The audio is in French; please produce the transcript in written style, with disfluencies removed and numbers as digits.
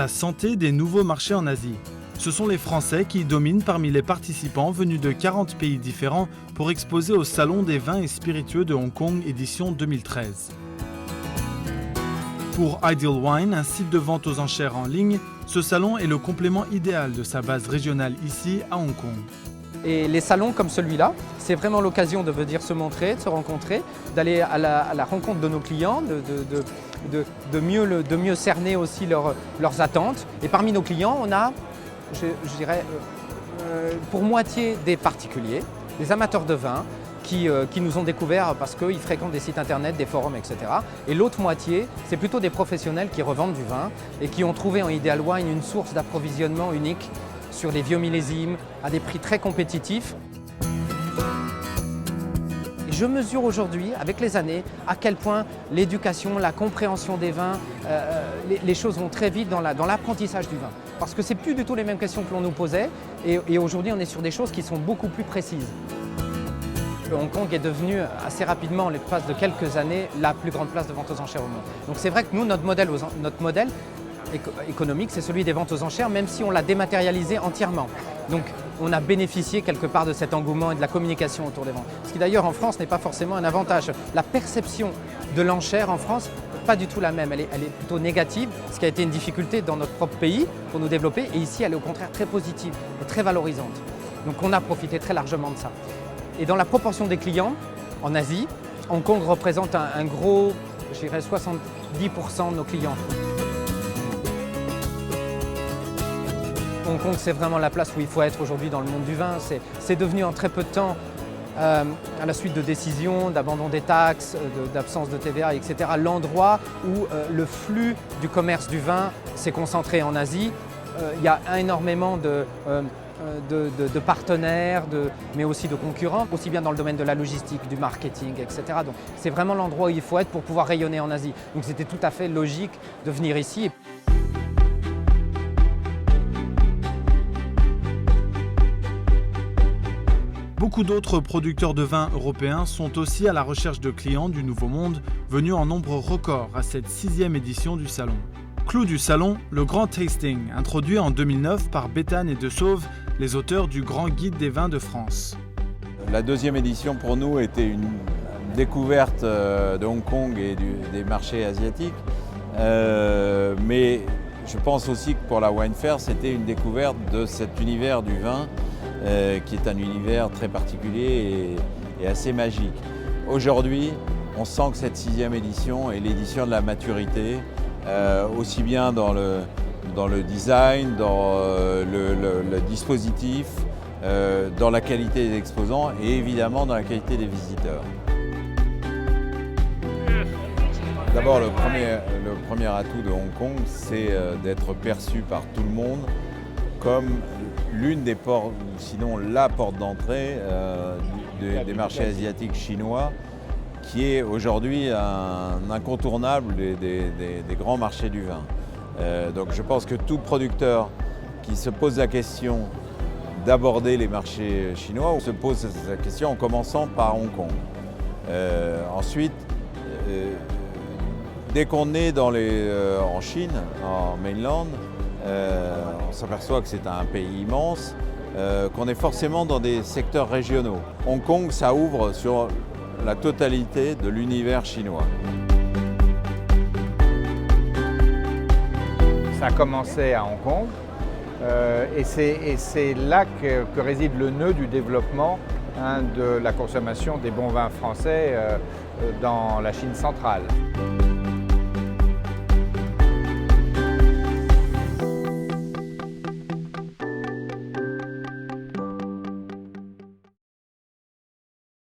la santé des nouveaux marchés en Asie. Ce sont les Français qui dominent parmi les participants venus de 40 pays différents pour exposer au Salon des vins et spiritueux de Hong Kong édition 2013. Pour Ideal Wine, un site de vente aux enchères en ligne, ce salon est le complément idéal de sa base régionale ici à Hong Kong. Et les salons comme celui-là, c'est vraiment l'occasion de venir se montrer, de se rencontrer, d'aller à la rencontre de nos clients, de mieux cerner aussi leurs attentes. Et parmi nos clients, on a, je dirais, pour moitié des particuliers, des amateurs de vin, qui nous ont découverts parce qu'ils fréquentent des sites internet, des forums, etc. Et l'autre moitié, c'est plutôt des professionnels qui revendent du vin et qui ont trouvé en Ideal Wine une source d'approvisionnement unique sur les vieux millésimes à des prix très compétitifs. Et je mesure aujourd'hui, avec les années, à quel point l'éducation, la compréhension des vins, les choses vont très vite dans l'apprentissage du vin. Parce que ce n'est plus du tout les mêmes questions que l'on nous posait et aujourd'hui on est sur des choses qui sont beaucoup plus précises. Hong Kong est devenu assez rapidement, en l'espace de quelques années, la plus grande place de vente aux enchères au monde. Donc c'est vrai que nous, notre modèle économique, c'est celui des ventes aux enchères, même si on l'a dématérialisé entièrement. Donc on a bénéficié quelque part de cet engouement et de la communication autour des ventes. Ce qui d'ailleurs en France n'est pas forcément un avantage. La perception de l'enchère en France n'est pas du tout la même, elle est plutôt négative, ce qui a été une difficulté dans notre propre pays pour nous développer. Et ici, elle est au contraire très positive et très valorisante. Donc on a profité très largement de ça. Et dans la proportion des clients, en Asie, Hong Kong représente un gros, je dirais 70% de nos clients. Hong Kong, c'est vraiment la place où il faut être aujourd'hui dans le monde du vin. C'est devenu en très peu de temps, à la suite de décisions, d'abandon des taxes, d'absence de TVA, etc., l'endroit où le flux du commerce du vin s'est concentré en Asie. Il y a énormément de partenaires, mais aussi de concurrents, aussi bien dans le domaine de la logistique, du marketing, etc. Donc c'est vraiment l'endroit où il faut être pour pouvoir rayonner en Asie. Donc c'était tout à fait logique de venir ici. Beaucoup d'autres producteurs de vins européens sont aussi à la recherche de clients du Nouveau Monde, venus en nombre record à cette 6e édition du salon. Clou du salon, le Grand Tasting, introduit en 2009 par Béthane et De Sauve, les auteurs du Grand Guide des vins de France. La 2e édition pour nous était une découverte de Hong Kong et des marchés asiatiques. Mais je pense aussi que pour la Wine Fair, c'était une découverte de cet univers du vin, qui est un univers très particulier et assez magique. Aujourd'hui, on sent que cette 6e édition est l'édition de la maturité, aussi bien dans le design, dans le dispositif, dans la qualité des exposants et évidemment dans la qualité des visiteurs. D'abord, le premier atout de Hong Kong, c'est d'être perçu par tout le monde comme l'une des portes, ou sinon la porte d'entrée des marchés asiatiques chinois, qui est aujourd'hui un incontournable des grands marchés du vin. Donc je pense que tout producteur qui se pose la question d'aborder les marchés chinois se pose cette question en commençant par Hong Kong. Ensuite, dès qu'on est en Chine, en mainland, on s'aperçoit que c'est un pays immense, qu'on est forcément dans des secteurs régionaux. Hong Kong, ça ouvre sur la totalité de l'univers chinois. Ça a commencé à Hong Kong et c'est là que réside le nœud du développement de la consommation des bons vins français dans la Chine centrale.